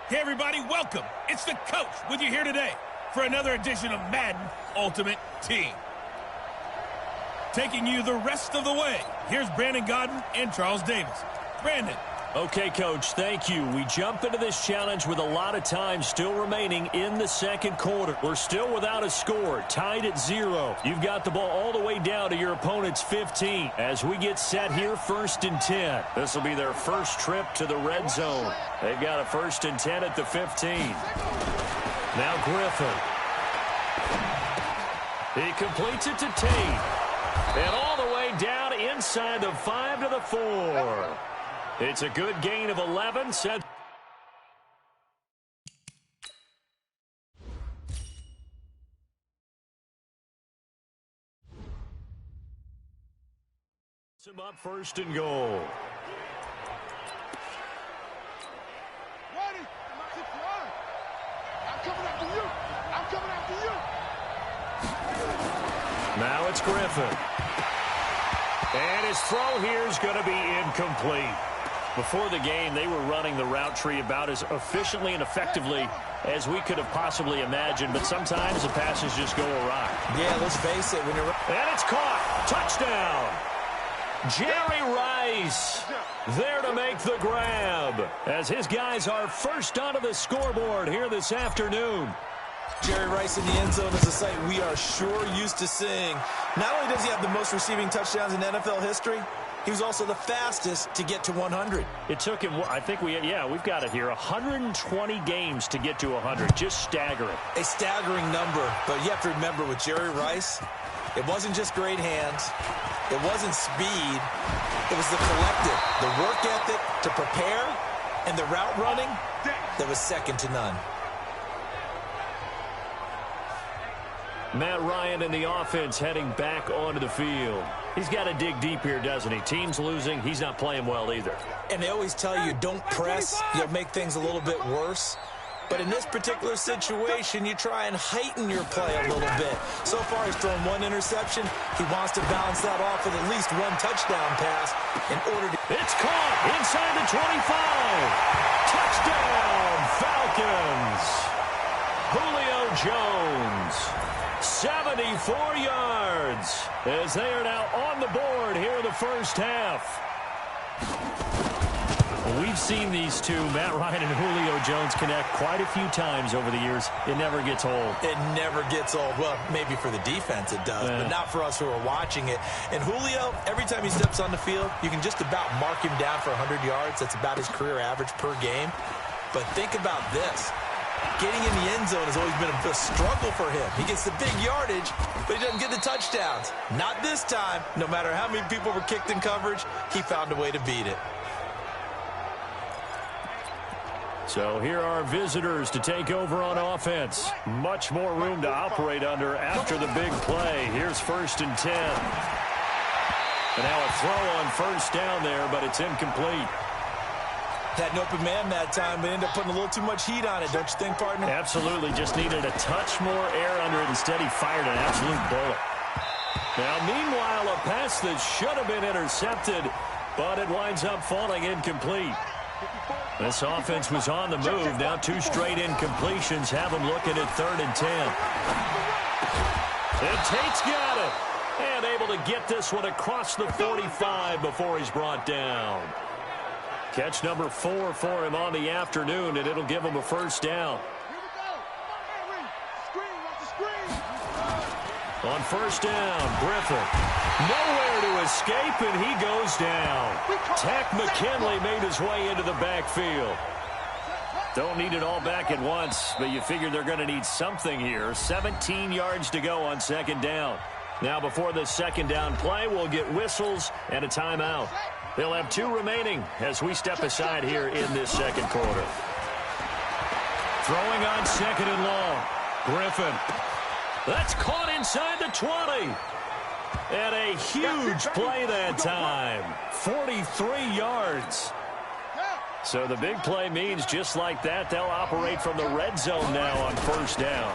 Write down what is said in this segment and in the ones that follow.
Hey everybody, welcome. It's the coach with you here today for another edition of Madden Ultimate Team. Taking you the rest of the way, here's Brandon Godden and Charles Davis. Brandon. Okay, Coach, thank you. We jump into this challenge with a lot of time still remaining in the second quarter. We're still without a score, tied at 0. You've got the ball all the way down to your opponent's 15. As we get set here, 1st and 10. This will be their first trip to the red zone. They've got a 1st and 10 at the 15. Now Griffin. He completes it to Tate. And all the way down inside the 5 to the 4. It's a good gain of 11. Set him up 1st and goal. Ready? I'm coming after you. I'm coming after you. Now it's Griffin. And his throw here is going to be incomplete. Before the game, they were running the route tree about as efficiently and effectively as we could have possibly imagined, but sometimes the passes just go awry. Yeah, let's face it. And it's caught. Touchdown. Jerry Rice there to make the grab as his guys are first onto the scoreboard here this afternoon. Jerry Rice in the end zone is a sight we are sure used to seeing. Not only does he have the most receiving touchdowns in NFL history, he was also the fastest to get to 100. It took him, I think we've got it here, 120 games to get to 100. Just staggering. A staggering number, but you have to remember with Jerry Rice, it wasn't just great hands. It wasn't speed. It was the collective, the work ethic to prepare, and the route running that was second to none. Matt Ryan in the offense heading back onto the field. He's got to dig deep here, doesn't he? Team's losing. He's not playing well either. And they always tell you, don't press. You'll make things a little bit worse. But in this particular situation, you try and heighten your play a little bit. So far, he's thrown 1 interception. He wants to balance that off with at least 1 touchdown pass in order to... It's caught inside the 25. Touchdown, Falcons. Julio Jones. 74 yards as they are now on the board here in the first half. We've seen these two, Matt Ryan and Julio Jones, connect quite a few times over the years. It never gets old. It never gets old. Well, maybe for the defense it does, but not for us who are watching it. And Julio, every time he steps on the field, you can just about mark him down for 100 yards. That's about his career average per game. But think about this. Getting in the end zone has always been a struggle for him. He gets the big yardage, but he doesn't get the touchdowns. Not this time. No matter how many people were kicked in coverage, he found a way to beat it. So here are visitors to take over on offense. Much more room to operate under after the big play. Here's 1st and 10. And now a throw on 1st down there, but it's incomplete. Had an open man that time, but ended up putting a little too much heat on it, don't you think, partner? Absolutely. Just needed a touch more air under it. Instead, he fired an absolute bullet. Now, meanwhile, a pass that should have been intercepted, but it winds up falling incomplete. This offense was on the move. Now 2 straight incompletions have them looking at 3rd and 10. And Tate's got it. And able to get this one across the 45 before he's brought down. Catch number 4 for him on the afternoon, and it'll give him a 1st down. On 1st down, Griffin. Nowhere to escape, and he goes down. Tack McKinley made his way into the backfield. Don't need it all back at once, but you figure they're going to need something here. 17 yards to go on 2nd down. Now before this 2nd down play, we'll get whistles and a timeout. They'll have 2 remaining as we step aside here in this 2nd quarter. Throwing on 2nd and long. Griffin. That's caught inside the 20. And a huge play that time. 43 yards. So the big play means just like that, they'll operate from the red zone now on 1st down.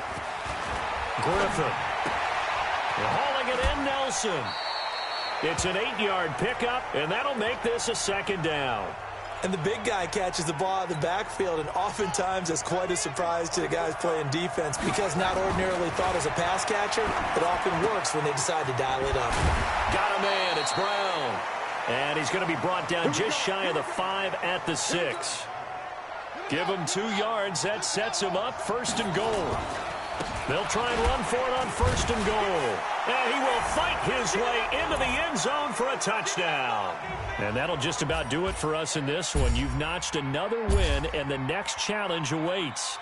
Griffin. Hauling it in, Nelson. It's an 8-yard pickup, and that'll make this a 2nd down. And the big guy catches the ball out of the backfield, and oftentimes that's quite a surprise to the guys playing defense because not ordinarily thought as a pass catcher, it often works when they decide to dial it up. Got a man. It's Brown. And he's going to be brought down just shy of the 5 at the 6. Give him 2 yards. That sets him up. 1st and goal. They'll try and run for it on 1st and goal. And he will fight his way into the end zone for a touchdown. And that'll just about do it for us in this one. You've notched another win, and the next challenge awaits.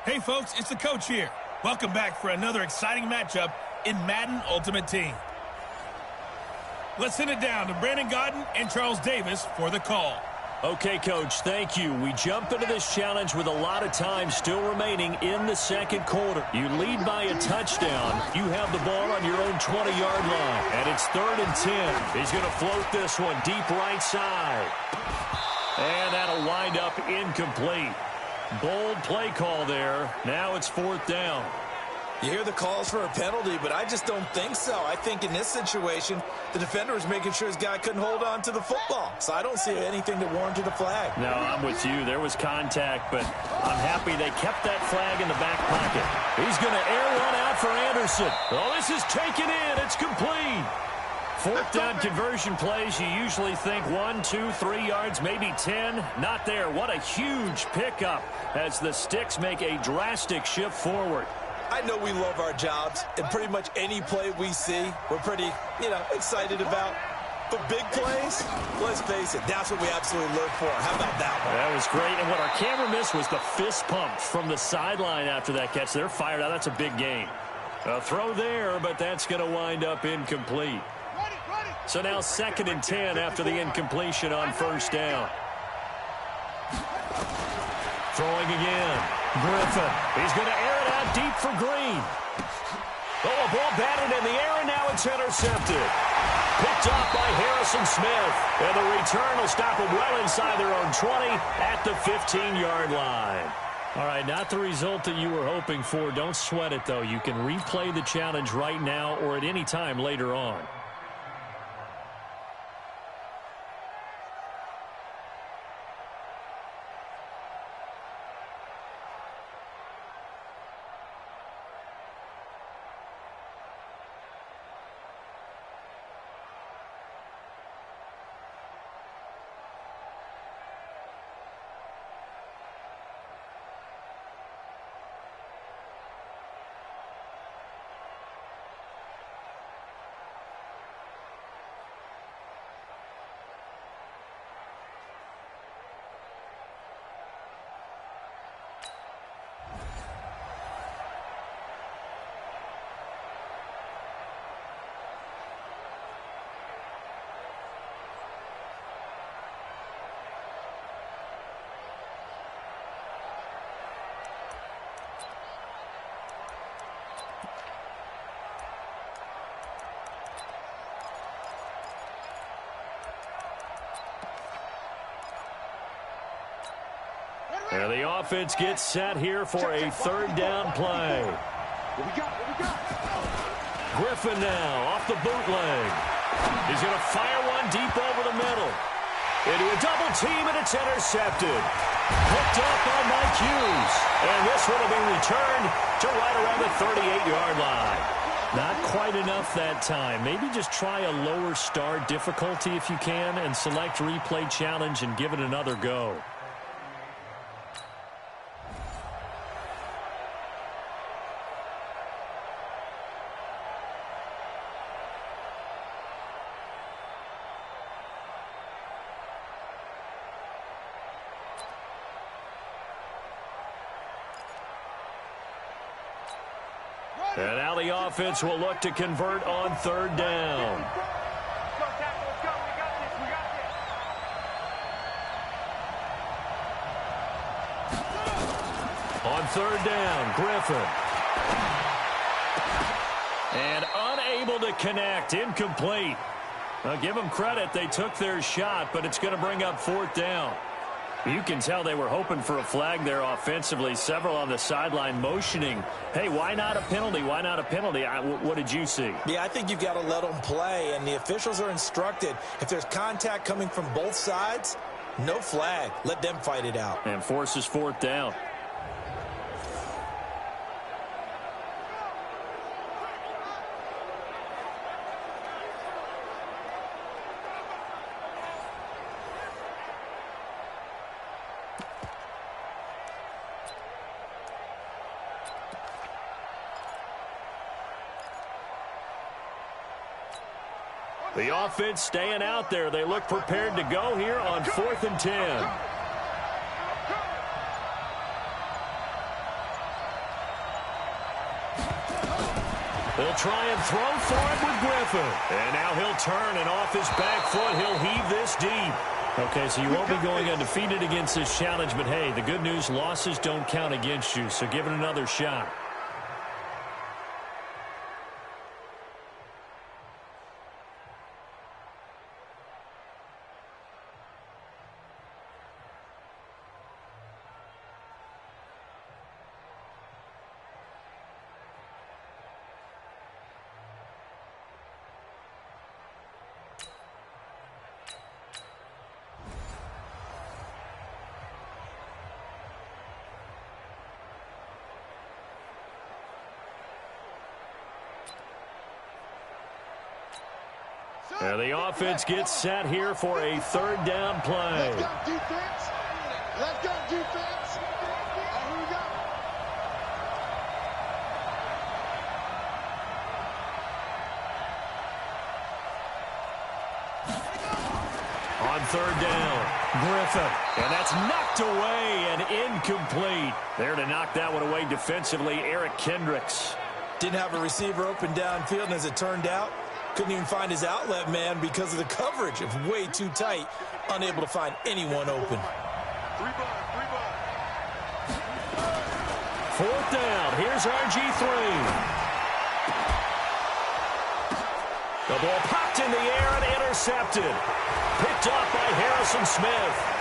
Hey, folks, it's the coach here. Welcome back for another exciting matchup in Madden Ultimate Team. Let's send it down to Brandon Godden and Charles Davis for the call. Okay, Coach, thank you. We jump into this challenge with a lot of time still remaining in the second quarter. You lead by a touchdown. You have the ball on your own 20-yard line, and it's 3rd and 10. He's going to float this one deep right side. And that'll wind up incomplete. Bold play call there. Now it's 4th down. You hear the calls for a penalty, but I just don't think so. I think in this situation, the defender was making sure his guy couldn't hold on to the football. So I don't see anything that warranted a flag. No, I'm with you. There was contact, but I'm happy they kept that flag in the back pocket. He's going to air one out for Anderson. Oh, this is taken in. It's complete. 4th down conversion plays, you usually think 1, 2, 3 yards, maybe 10. Not there. What a huge pickup as the Sticks make a drastic shift forward. I know we love our jobs, and pretty much any play we see, we're pretty, excited about. But big plays, let's face it, that's what we absolutely live for. How about that one? That was great, and what our camera missed was the fist pump from the sideline after that catch. They're fired out. That's a big gain. A throw there, but that's going to wind up incomplete. So now 2nd and 10 after the incompletion on 1st down. Throwing again. Griffin. He's going to air it out deep for Green. Oh, a ball batted in the air, and now it's intercepted. Picked off by Harrison Smith. And the return will stop them well inside their own 20 at the 15-yard line. All right, not the result that you were hoping for. Don't sweat it, though. You can replay the challenge right now or at any time later on. And the offense gets set here for a 3rd down play. What we got? Griffin now off the bootleg. He's going to fire one deep over the middle. Into a double team, and it's intercepted. Hooked up by Mike Hughes. And this one will be returned to right around the 38-yard line. Not quite enough that time. Maybe just try a lower start difficulty if you can and select replay challenge and give it another go. And now the offense will look to convert on third down. On third down, Griffin. And unable to connect, incomplete. Now give them credit, they took their shot, but it's going to bring up fourth down. You can tell they were hoping for a flag there offensively. Several on the sideline motioning, hey, why not a penalty? Why not a penalty? What did you see? Yeah, I think you've got to let them play, and the officials are instructed. If there's contact coming from both sides, no flag. Let them fight it out. And forces fourth down. The offense staying out there. They look prepared to go here on 4th and 10. They'll try and throw for it with Griffin. And now he'll turn, and off his back foot, he'll heave this deep. Okay, so you won't be going undefeated against this challenge, but hey, the good news, losses don't count against you, so give it another shot. And the offense gets set here for a third down play. Let's go, defense. Let's go, defense. Here we go. On third down, Griffin. And that's knocked away and incomplete. There to knock that one away defensively, Eric Kendricks. Didn't have a receiver open downfield, and as it turned out, couldn't even find his outlet man because of the coverage. It was way too tight, unable to find anyone open. Fourth down, here's RG-3. The ball popped in the air and intercepted. Picked off by Harrison Smith.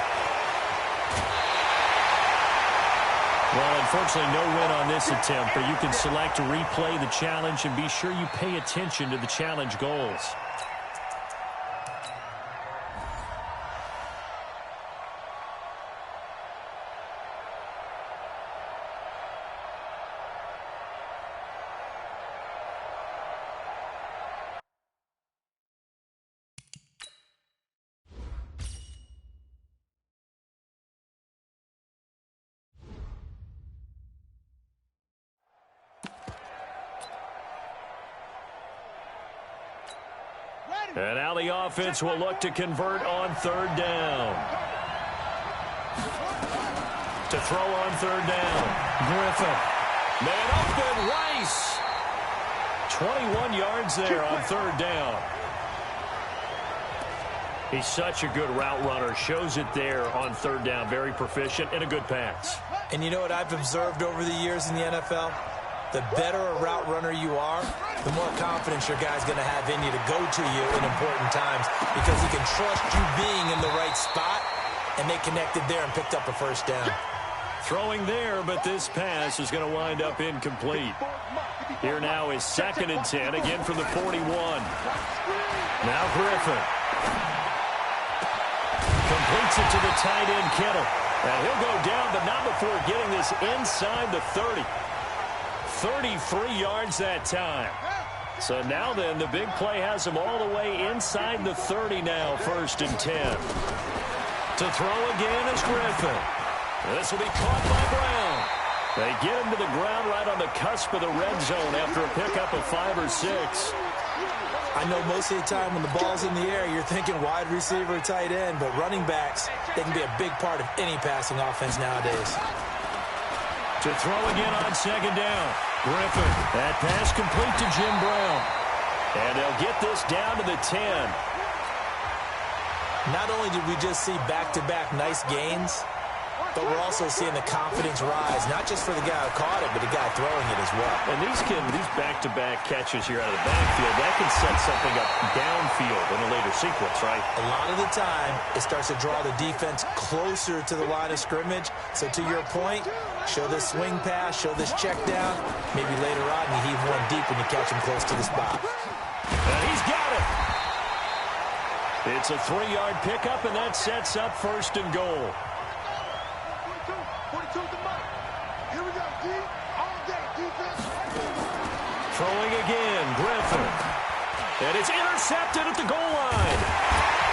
Well, unfortunately, no win on this attempt, but you can select to replay the challenge and be sure you pay attention to the challenge goals. And now the offense will look to convert on third down. To throw on third down, Griffin. Man open, Rice. 21 yards there on third down. He's such a good route runner. Shows it there on third down. Very proficient and a good pass. And you know what I've observed over the years in the NFL? The better a route runner you are, the more confidence your guy's going to have in you to go to you in important times because he can trust you being in the right spot, and they connected there and picked up a first down. Throwing there, but this pass is going to wind up incomplete. Here now is 2nd and 10, again from the 41. Now Griffin. Completes it to the tight end, Kittle. And he'll go down, but not before getting this inside the 30. 33 yards that time. So now then, the big play has him all the way inside the 30 now, 1st and 10. To throw again is Griffin. This will be caught by Brown. They get him to the ground right on the cusp of the red zone after a pickup of 5 or 6. I know most of the time when the ball's in the air, you're thinking wide receiver, tight end, but running backs, they can be a big part of any passing offense nowadays. To throw again on 2nd down. Griffin. That pass complete to Jim Brown. And they'll get this down to the 10. Not only did we just see back-to-back nice gains, but we're also seeing the confidence rise, not just for the guy who caught it, but the guy throwing it as well. And these back-to-back catches here out of the backfield, that can set something up downfield in a later sequence, right? A lot of the time, it starts to draw the defense closer to the line of scrimmage. So to your point, show this swing pass, show this check down. Maybe later on you heave one deep when you catch him close to the spot. And he's got it. It's a 3-yard pickup, and that sets up 1st and goal. 42 the mark. Here we go, D. All day, defense. Throwing again, Griffin. And it's intercepted at the goal line.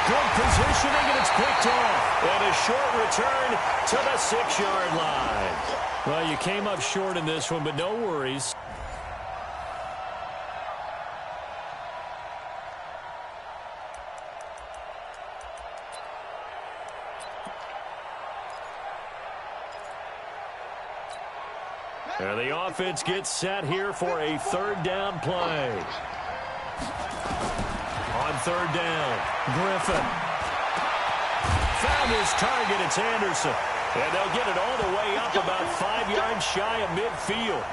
Good positioning, and it's picked off. And a short return to the 6-yard line. Well, you came up short in this one, but no worries. And the offense gets set here for a 3rd down play. On 3rd down, Griffin. Found his target, it's Anderson. And they'll get it all the way up about 5 yards shy of midfield.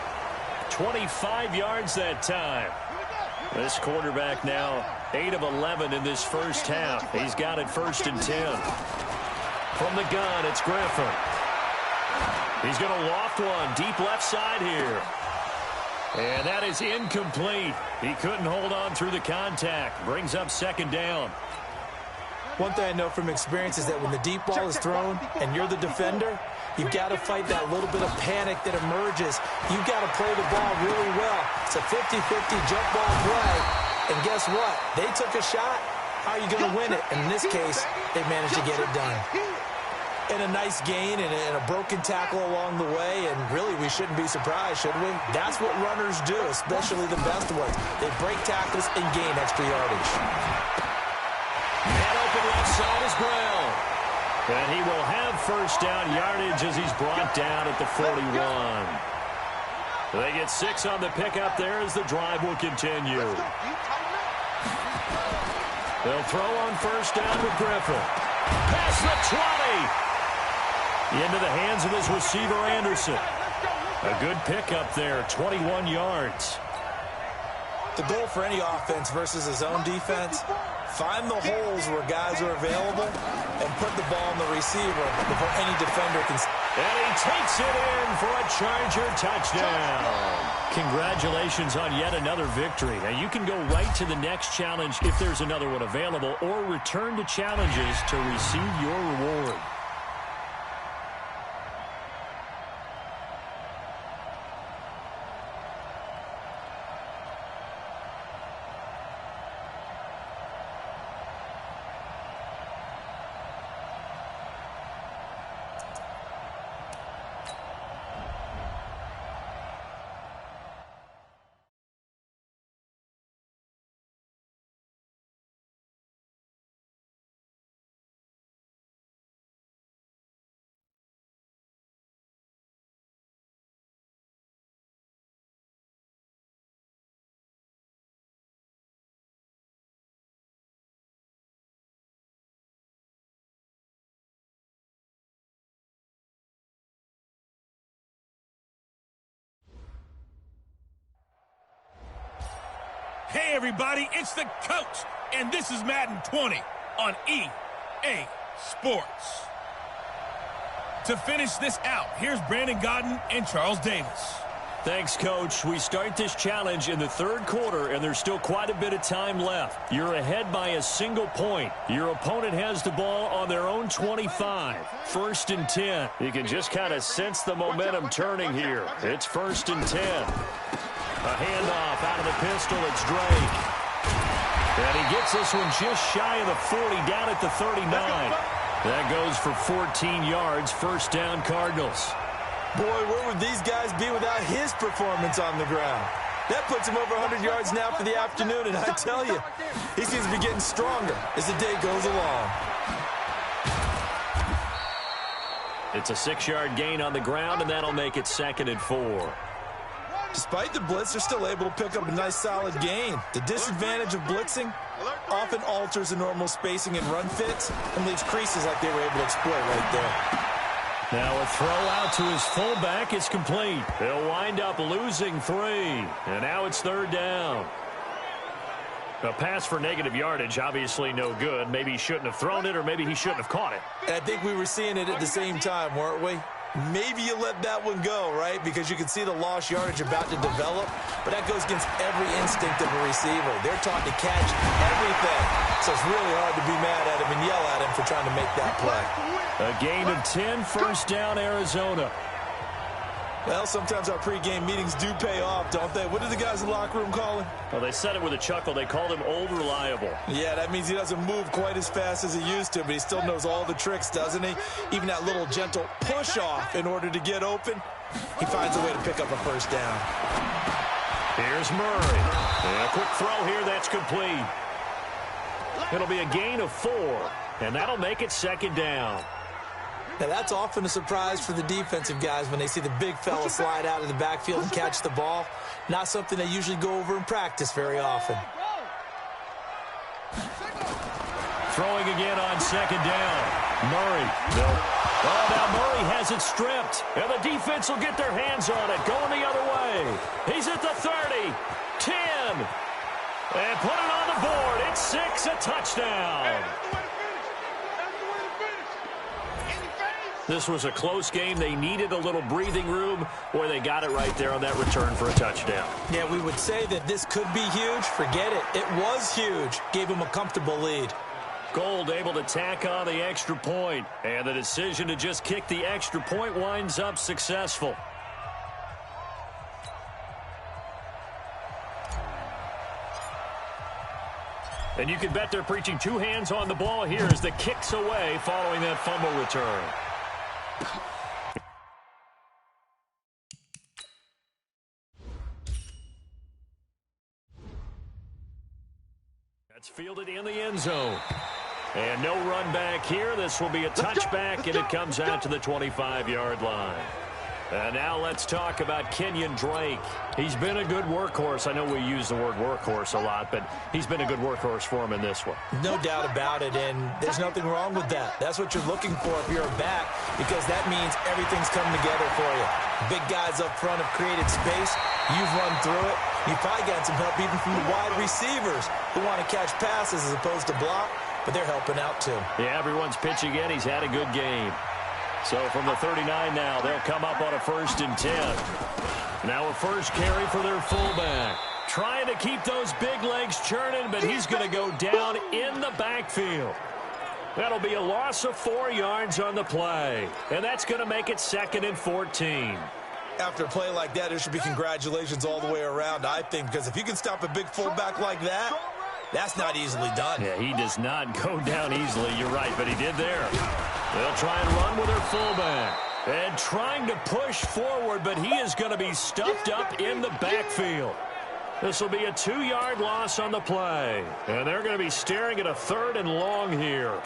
25 yards that time. This quarterback now 8 of 11 in this first half. He's got it 1st and 10. From the gun, it's Griffin. He's going to loft one deep left side here. And that is incomplete. He couldn't hold on through the contact. Brings up 2nd down. One thing I know from experience is that when the deep ball is thrown and you're the defender, you've got to fight that little bit of panic that emerges. You've got to play the ball really well. It's a 50-50 jump ball play. And guess what? They took a shot. How are you going to win it? And in this case, they managed to get it done. And a nice gain and a broken tackle along the way, and really we shouldn't be surprised, should we? That's what runners do, especially the best ones. They break tackles and gain extra yardage. Man open left side is Brown. And he will have 1st down yardage as he's brought down at the 41. They get 6 on the pickup there as the drive will continue. They'll throw on 1st down with Griffin. Past the 20. Into the hands of his receiver, Anderson. A good pickup there, 21 yards. The goal for any offense versus his own defense, find the holes where guys are available and put the ball on the receiver before any defender can. And he takes it in for a Charger touchdown. Congratulations on yet another victory. Now, you can go right to the next challenge if there's another one available, or return to challenges to receive your reward. Hey, everybody, it's the coach, and this is Madden 20 on EA Sports. To finish this out, here's Brandon Godden and Charles Davis. Thanks, Coach. We start this challenge in the 3rd quarter, and there's still quite a bit of time left. You're ahead by a single point. Your opponent has the ball on their own 25. 1st and 10. You can just kind of sense the momentum turning here. It's 1st and 10. A handoff out of the pistol. It's Drake. And he gets this one just shy of the 40, down at the 39. That goes for 14 yards. 1st down, Cardinals. Boy, where would these guys be without his performance on the ground? That puts him over 100 yards now for the afternoon, and I tell you, he seems to be getting stronger as the day goes along. It's a 6-yard gain on the ground, and that'll make it 2nd and 4. Despite the blitz, they're still able to pick up a nice solid gain. The disadvantage of blitzing often alters the normal spacing and run fits and leaves creases like they were able to exploit right there. Now a throw out to his fullback is complete. He'll wind up losing 3. And now it's 3rd down. A pass for negative yardage, obviously no good. Maybe he shouldn't have thrown it, or maybe he shouldn't have caught it. And I think we were seeing it at the same time, weren't we? Maybe you let that one go, right? Because you can see the lost yardage about to develop. But that goes against every instinct of a receiver. They're taught to catch everything. So it's really hard to be mad at him and yell at him for trying to make that play. A gain of 10, 1st down, Arizona. Well, sometimes our pregame meetings do pay off, don't they? What did the guys in the locker room call him? Well, they said it with a chuckle. They called him old reliable. Yeah, that means he doesn't move quite as fast as he used to, but he still knows all the tricks, doesn't he? Even that little gentle push-off in order to get open, he finds a way to pick up a 1st down. Here's Murray. And a quick throw here, that's complete. It'll be a gain of 4, and that'll make it 2nd down. Now, that's often a surprise for the defensive guys when they see the big fella slide out of the backfield and catch the ball. Not something they usually go over in practice very often. Throwing again on 2nd down. Murray. No. Oh, now Murray has it stripped. And the defense will get their hands on it. Going the other way. He's at the 30. 10. And put it on the board. It's 6, a touchdown. This was a close game. They needed a little breathing room, or they got it right there on that return for a touchdown. Yeah, we would say that this could be huge. Forget it. It was huge. Gave him a comfortable lead. Gold able to tack on the extra point, and the decision to just kick the extra point winds up successful. And you can bet they're preaching 2 hands on the ball here as the kick's away following that fumble return. That's fielded in the end zone. And no run back here. This will be a touchback, and it comes out to the 25-yard line. And now let's talk about Kenyon Drake. He's been a good workhorse. I know we use the word workhorse a lot, but he's been a good workhorse for him in this one. No doubt about it, and there's nothing wrong with that. That's what you're looking for if you're a back, because that means everything's coming together for you. Big guys up front have created space. You've run through it. You've probably gotten some help even from the wide receivers who want to catch passes as opposed to block, but they're helping out too. Yeah, everyone's pitching in. He's had a good game. So from the 39 now, they'll come up on a 1st and 10. Now a first carry for their fullback. Trying to keep those big legs churning, but he's going to go down in the backfield. That'll be a loss of 4 yards on the play. And that's going to make it 2nd and 14. After a play like that, there should be congratulations all the way around, I think, because if you can stop a big fullback like that, that's not easily done. Yeah, he does not go down easily. You're right, but he did there. They'll try and run with their fullback. And trying to push forward, but he is going to be stuffed up in the backfield. This will be a 2-yard loss on the play. And they're going to be staring at a 3rd and long here.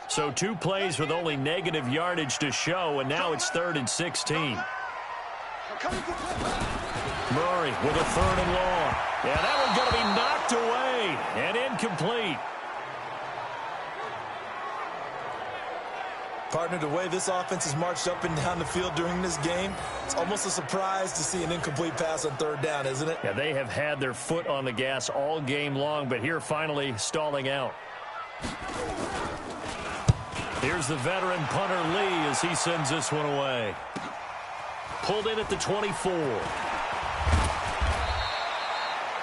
So 2 plays with only negative yardage to show, and now it's 3rd and 16. Murray with a 3rd and long. Yeah, that one's going to be knocked away and incomplete. Partner, the way this offense has marched up and down the field during this game, it's almost a surprise to see an incomplete pass on 3rd down, isn't it? Yeah, they have had their foot on the gas all game long, but here finally stalling out. Here's the veteran punter Lee as he sends this one away. Pulled in at the 24.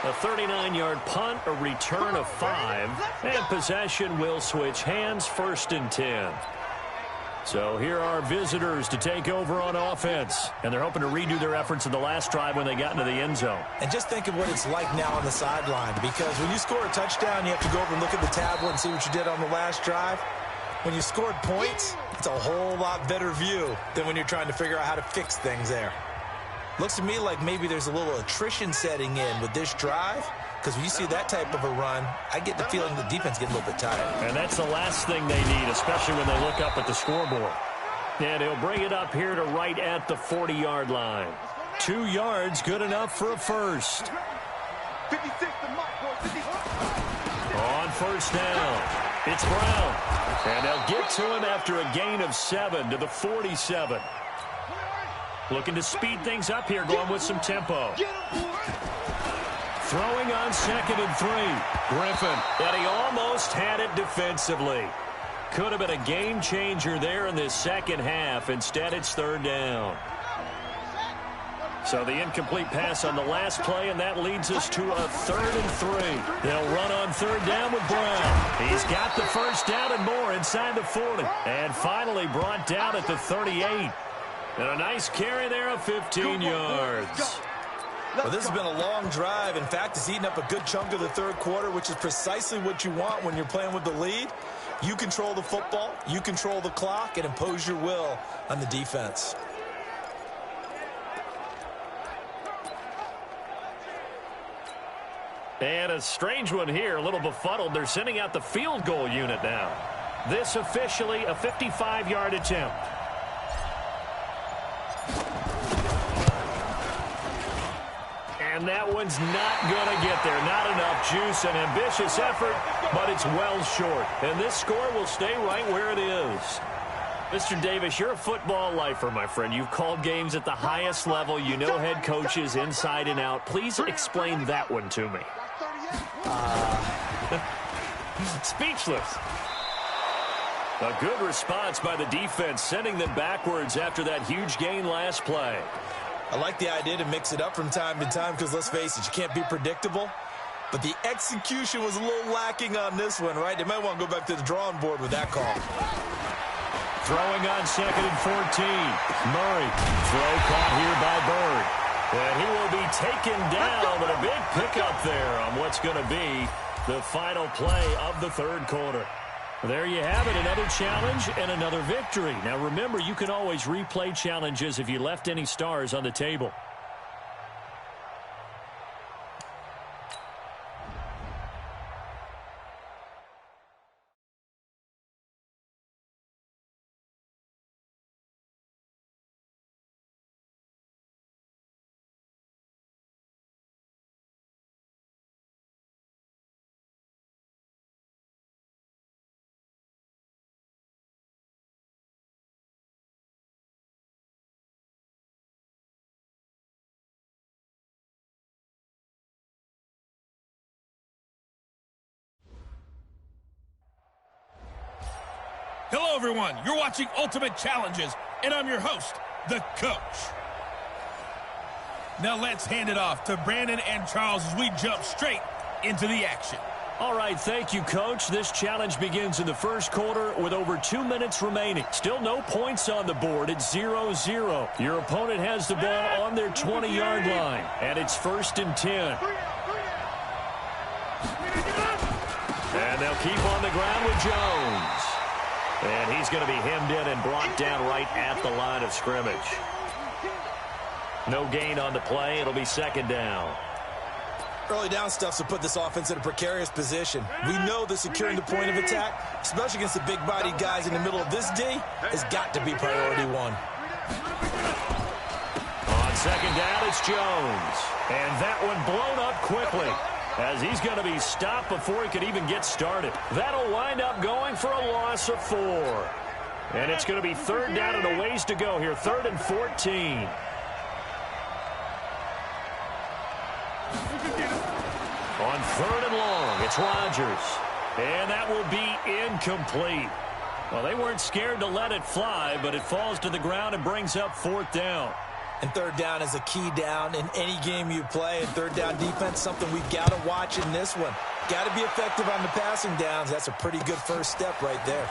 A 39-yard punt, a return of 5, and possession will switch hands, 1st and 10. So here are visitors to take over on offense, and they're hoping to redo their efforts in the last drive when they got into the end zone. And just think of what it's like now on the sideline, because when you score a touchdown, you have to go over and look at the tablet and see what you did on the last drive. When you scored points, it's a whole lot better view than when you're trying to figure out how to fix things there. Looks to me like maybe there's a little attrition setting in with this drive, because when you see that type of a run, I get the feeling the defense getting a little bit tired. And that's the last thing they need, especially when they look up at the scoreboard. And he'll bring it up here to right at the 40-yard line. 2 yards, good enough for a first. 56 to Mike, 56. On first down, it's Brown. And they'll get to him after a gain of 7 to the 47. Looking to speed things up here, going with some tempo. Throwing on 2nd and 3. Griffin, and he almost had it defensively. Could have been a game changer there in this second half. Instead, it's 3rd down. So the incomplete pass on the last play, and that leads us to a 3rd and 3. They'll run on 3rd down with Brown. He's got the first down and more inside the 40. And finally brought down at the 38. And a nice carry there of 15 yards. Well, this has been a long drive. In fact, it's eaten up a good chunk of the 3rd quarter, which is precisely what you want when you're playing with the lead. You control the football, you control the clock, and impose your will on the defense. And a strange one here, a little befuddled. They're sending out the field goal unit now. This officially a 55-yard attempt. And that one's not going to get there. Not enough juice, an ambitious effort, but it's well short. And this score will stay right where it is. Mr. Davis, you're a football lifer, my friend. You've called games at the highest level. You know head coaches inside and out. Please explain that one to me. Speechless. A good response by the defense, sending them backwards after that huge gain last play. I like the idea to mix it up from time to time because, let's face it, you can't be predictable. But the execution was a little lacking on this one, right? They might want to go back to the drawing board with that call. Throwing on 2nd and 14. Murray. Throw caught here by Bird. And he will be taken down, but a big pickup there on what's going to be the final play of the 3rd quarter. There you have it, another challenge and another victory. Now remember, you can always replay challenges if you left any stars on the table. Hello, everyone. You're watching Ultimate Challenges, and I'm your host, the Coach. Now let's hand it off to Brandon and Charles as we jump straight into the action. All right, thank you, Coach. This challenge begins in the 1st quarter with over 2 minutes remaining. Still no points on the board. It's 0-0. Your opponent has the ball on their 20-yard line, and it's 1st and 10. And they'll keep on the ground with Jones. And he's going to be hemmed in and brought down right at the line of scrimmage. No gain on the play. It'll be 2nd down. Early down stuff to put this offense in a precarious position. We know that securing the point of attack, especially against the big-bodied guys in the middle of this D, has got to be priority 1. On 2nd down, it's Jones. And that one blown up quickly, as he's going to be stopped before he could even get started. That'll wind up going for a loss of 4. And it's going to be 3rd down and a ways to go here, 3rd and 14. On 3rd and long, it's Rodgers. And that will be incomplete. Well, they weren't scared to let it fly, but it falls to the ground and brings up 4th down. And 3rd down is a key down in any game you play. And 3rd down defense, something we've got to watch in this one. Got to be effective on the passing downs. That's a pretty good first step right there.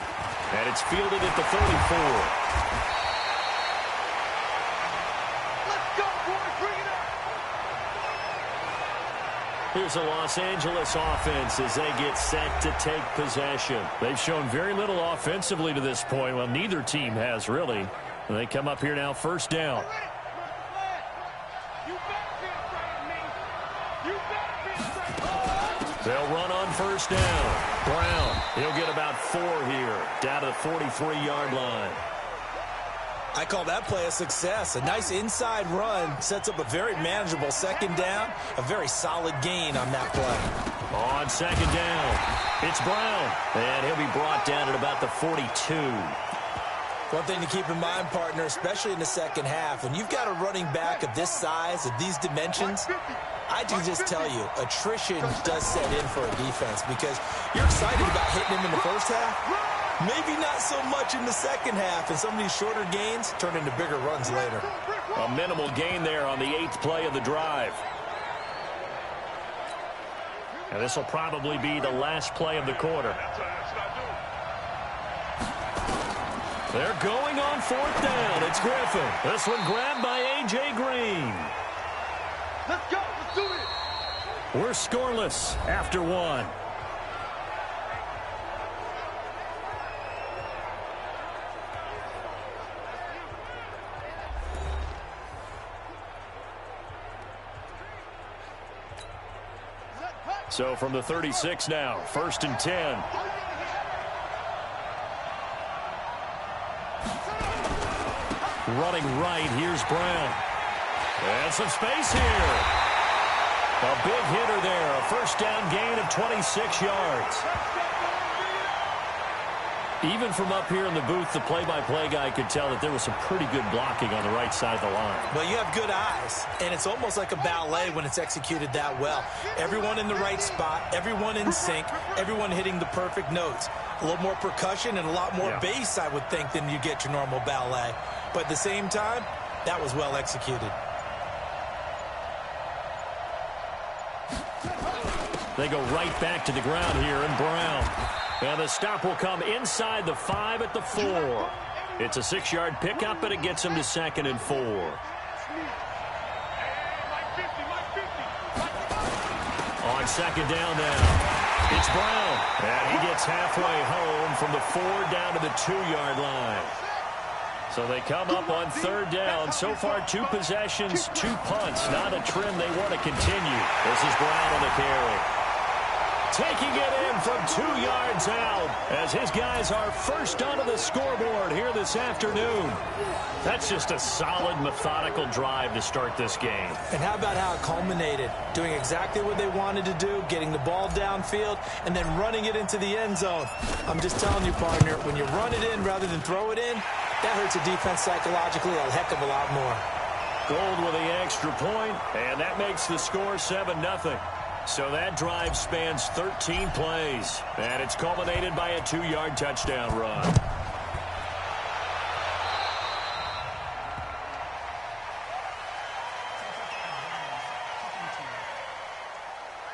And it's fielded at the 34. Let's go, boys. Bring it up. Here's a Los Angeles offense as they get set to take possession. They've shown very little offensively to this point. Well, neither team has, really. They come up here now, 1st down. They'll run on 1st down. Brown, he'll get about 4 here, down to the 43-yard line. I call that play a success. A nice inside run sets up a very manageable second down, a very solid gain on that play. On second down, it's Brown, and he'll be brought down at about the 42. One thing to keep in mind, partner, especially in the second half, when you've got a running back of this size, of these dimensions, I can just tell you, attrition does set in for a defense because you're excited about hitting him in the first half. Maybe not so much in the second half, and some of these shorter gains turn into bigger runs later. A minimal gain there on the 8th play of the drive. And this will probably be the last play of the quarter. They're going on 4th down. It's Griffin. This one grabbed by A.J. Green. Let's go. Let's do it. We're scoreless after one. So from the 36 now, 1st and 10. Running right, here's Brown. And some space here. A big hitter there, a first down gain of 26 yards. Even from up here in the booth, the play-by-play guy could tell that there was some pretty good blocking on the right side of the line. Well, you have good eyes, and it's almost like a ballet when it's executed that well. Everyone in the right spot, everyone in sync, everyone hitting the perfect notes. A little more percussion and a lot more bass, I would think, than you get your normal ballet. But at the same time, that was well executed. They go right back to the ground here, and Brown. And the stop will come inside the 5 at the 4. It's a 6-yard pickup, but it gets him to 2nd and 4. On second down now, it's Brown. And he gets halfway home from the 4 down to the 2-yard line. So they come up on 3rd down. So far, 2 possessions, 2 punts. Not a trend they want to continue. This is Brown on the carry. Taking it in from 2 yards out as his guys are first onto the scoreboard here this afternoon. That's just a solid, methodical drive to start this game. And how about how it culminated? Doing exactly what they wanted to do, getting the ball downfield, and then running it into the end zone. I'm just telling you, partner, when you run it in rather than throw it in, that hurts a defense psychologically a heck of a lot more. Gold with the extra point, and that makes the score 7-0. So that drive spans 13 plays, and it's culminated by a 2-yard touchdown run.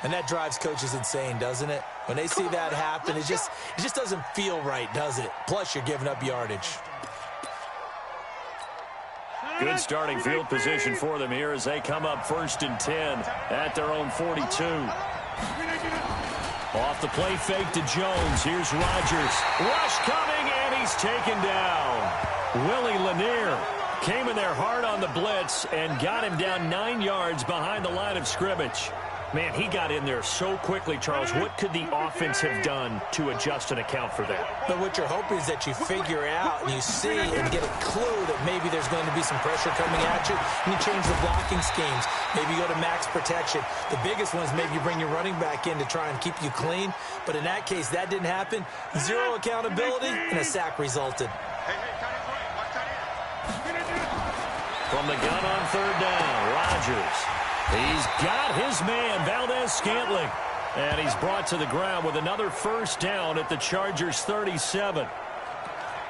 And that drives coaches insane, doesn't it? When they see that happen, it just doesn't feel right, does it? Plus, you're giving up yardage. Good starting field position for them here as they come up 1st and 10 at their own 42. Off the play fake to Jones. Here's Rodgers. Rush coming, and he's taken down. Willie Lanier came in there hard on the blitz and got him down 9 yards behind the line of scrimmage. Man, he got in there so quickly, Charles. What could the offense have done to adjust and account for that? But what you're hoping is that you figure out and you see and get a clue that maybe there's going to be some pressure coming at you, and you change the blocking schemes. Maybe you go to max protection. The biggest one is maybe you bring your running back in to try and keep you clean. But in that case, that didn't happen. 0 accountability, and a sack resulted. From the gun on 3rd down, Rodgers. He's got his man, Valdez-Scantling. And he's brought to the ground with another first down at the Chargers' 37.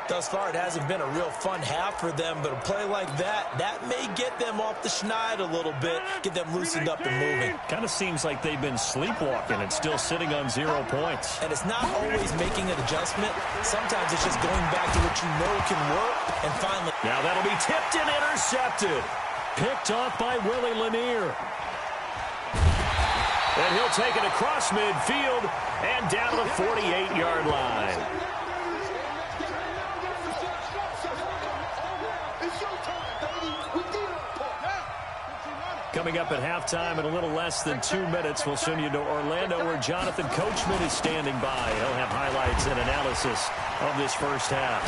Thus far, it hasn't been a real fun half for them, but a play like that may get them off the schneid a little bit, get them loosened up and moving. Kind of seems like they've been sleepwalking and still sitting on 0 points. And it's not always making an adjustment. Sometimes it's just going back to what you know can work, and finally. Now that'll be tipped and intercepted. Picked off by Willie Lanier. And he'll take it across midfield and down to the 48-yard line. Coming up at halftime in a little less than 2 minutes, we'll send you to Orlando where Jonathan Coachman is standing by. He'll have highlights highlights and analysis of this first half.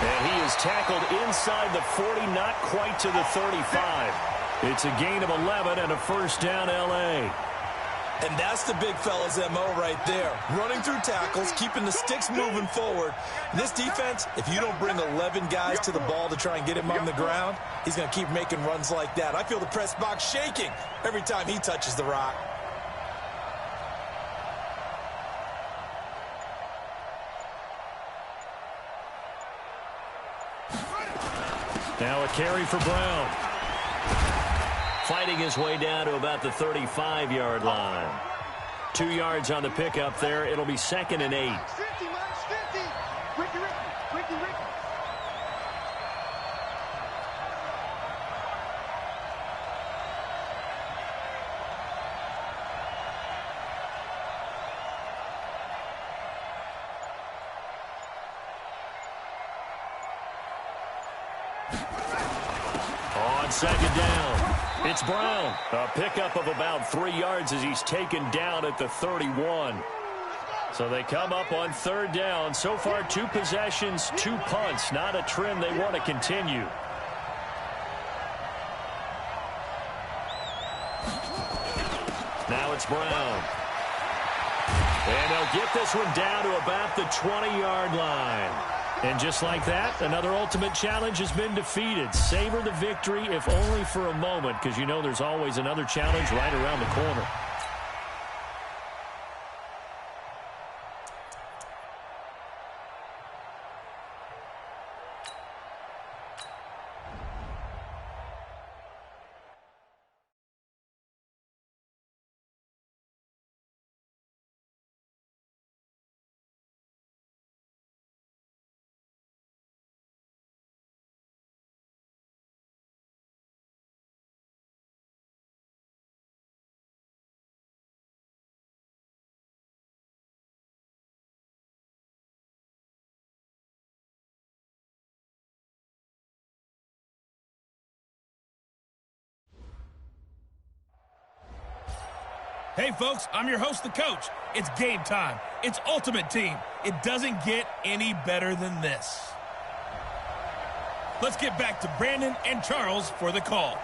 And he is tackled inside the 40, not quite to the 35. It's a gain of 11 and a first down, L.A. And that's the big fella's MO right there. Running through tackles, keeping the sticks moving forward. This defense, if you don't bring 11 guys to the ball to try and get him on the ground, he's going to keep making runs like that. I feel the press box shaking every time he touches the rock. Now a carry for Brown. Fighting his way down to about the 35-yard line. 2 yards on the pickup there. It'll be 2nd and 8. 50, minus 50. Ricky. On 2nd down. It's Brown. A pickup of about 3 yards as he's taken down at the 31. So they come up on 3rd down. So far, 2 possessions, 2 punts. Not a trend they want to continue. Now it's Brown. And they'll get this one down to about the 20-yard line. And just like that, another ultimate challenge has been defeated. Savor the victory, if only for a moment, because you know there's always another challenge right around the corner. Hey, folks, I'm your host, the coach. It's game time. It's Ultimate Team. It doesn't get any better than this. Let's get back to Brandon and Charles for the call.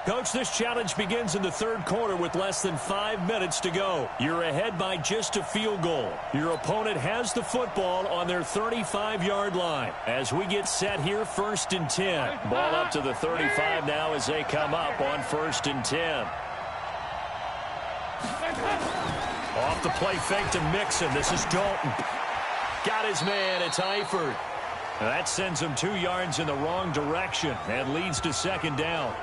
Coach, this challenge begins in the 3rd quarter with less than 5 minutes to go. You're ahead by just a field goal. Your opponent has the football on their 35-yard line. As we get set here, 1st and 10. Ball up to the 35 now as they come up on 1st and 10. Off the play fake to Mixon. This is Dalton. Got his man. It's Eifert. That sends him 2 yards in the wrong direction and leads to 2nd down.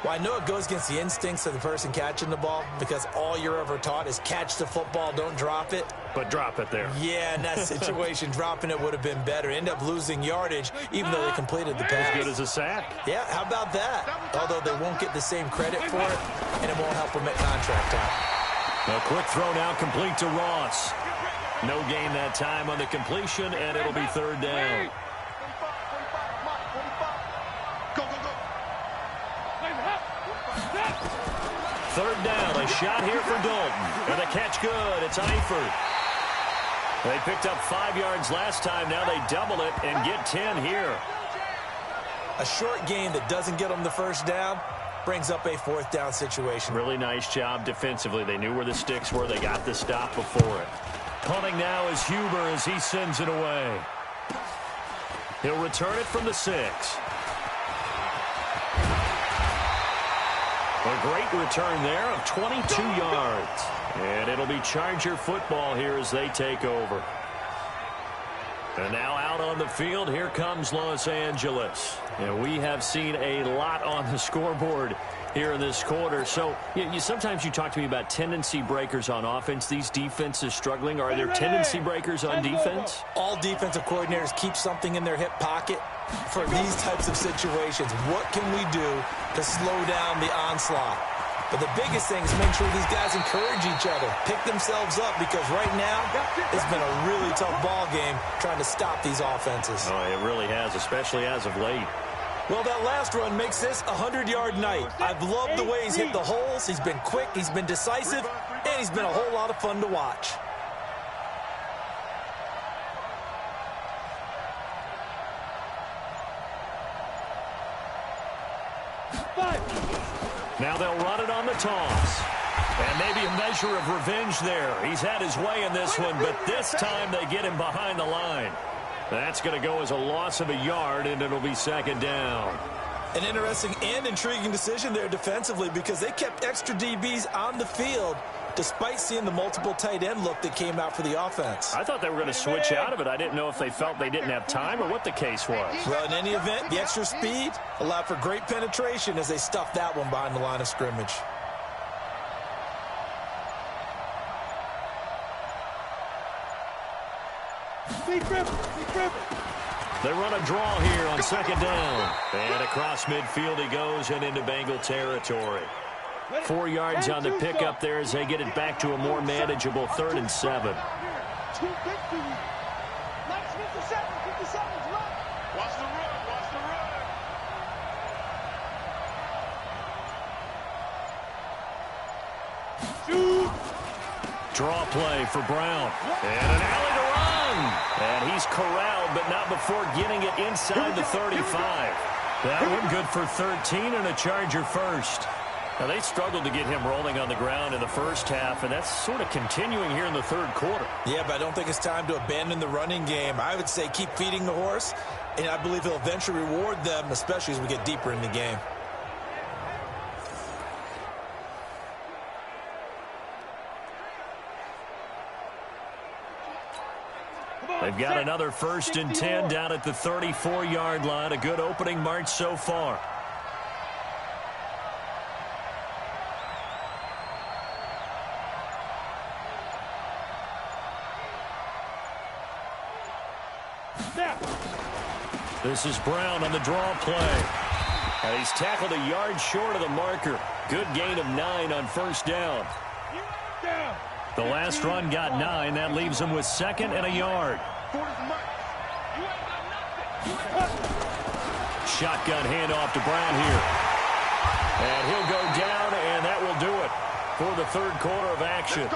Well, I know it goes against the instincts of the person catching the ball because all you're ever taught is catch the football, don't drop it. But drop it there. Yeah, in that situation, dropping it would have been better. End up losing yardage, even though they completed the pass. As good as a sack. Yeah, how about that? Although they won't get the same credit for it, and it won't help them at contract time. A quick throw now complete to Ross. No gain that time on the completion, and it'll be 3rd down. Third down, a shot here for Dalton. And the catch good. It's Eifert. They picked up 5 yards last time. Now they double it and get 10 here. A short gain that doesn't get them the first down brings up a 4th down situation. Really nice job defensively. They knew where the sticks were. They got the stop before it. Punting now is Huber as he sends it away. He'll return it from the 6. A great return there of 22 yards. And it'll be Charger football here as they take over. And now out on the field, here comes Los Angeles. And we have seen a lot on the scoreboard here in this quarter. So sometimes you talk to me about tendency breakers on offense. These defenses struggling. Are there tendency breakers on defense? All defensive coordinators keep something in their hip pocket for these types of situations. What can we do to slow down the onslaught? But the biggest thing is make sure these guys encourage each other, pick themselves up, because right now it's been a really tough ball game trying to stop these offenses. Oh, it really has, especially as of late. Well, that last run makes this a 100-yard night. I've loved the way he's hit the holes. He's been quick, he's been decisive, and he's been a whole lot of fun to watch. Now they'll run it on the toss. And maybe a measure of revenge there. He's had his way in this one, but this time they get him behind the line. That's going to go as a loss of a yard, and it'll be second down. An interesting and intriguing decision there defensively because they kept extra DBs on the field despite seeing the multiple tight end look that came out for the offense. I thought they were going to switch out of it. I didn't know if they felt they didn't have time or what the case was. Well, in any event, the extra speed allowed for great penetration as they stuffed that one behind the line of scrimmage. They run a draw here on second down. And across midfield he goes and into Bengal territory. 4 yards on the pickup there as they get it back to a more manageable 3rd and 7. Watch the run, watch the run. Draw play for Brown. And an alley to run. And he's corralled, but not before getting it inside the 35. That one good for 13 and a Charger first. Now, they struggled to get him rolling on the ground in the first half, and that's sort of continuing here in the third quarter. Yeah, but I don't think it's time to abandon the running game. I would say keep feeding the horse, and I believe he'll eventually reward them, especially as we get deeper in the game. They've got another 1st and 10 down at the 34-yard line. A good opening march so far. This is Brown on the draw play. And he's tackled a yard short of the marker. Good gain of 9 on 1st down. The last run got 9. That leaves him with 2nd and a yard. Shotgun handoff to Brown here. And he'll go down, and that will do it for the third quarter of action.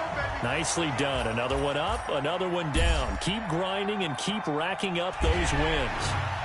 Nicely done. Another one up, another one down. Keep grinding and keep racking up those wins.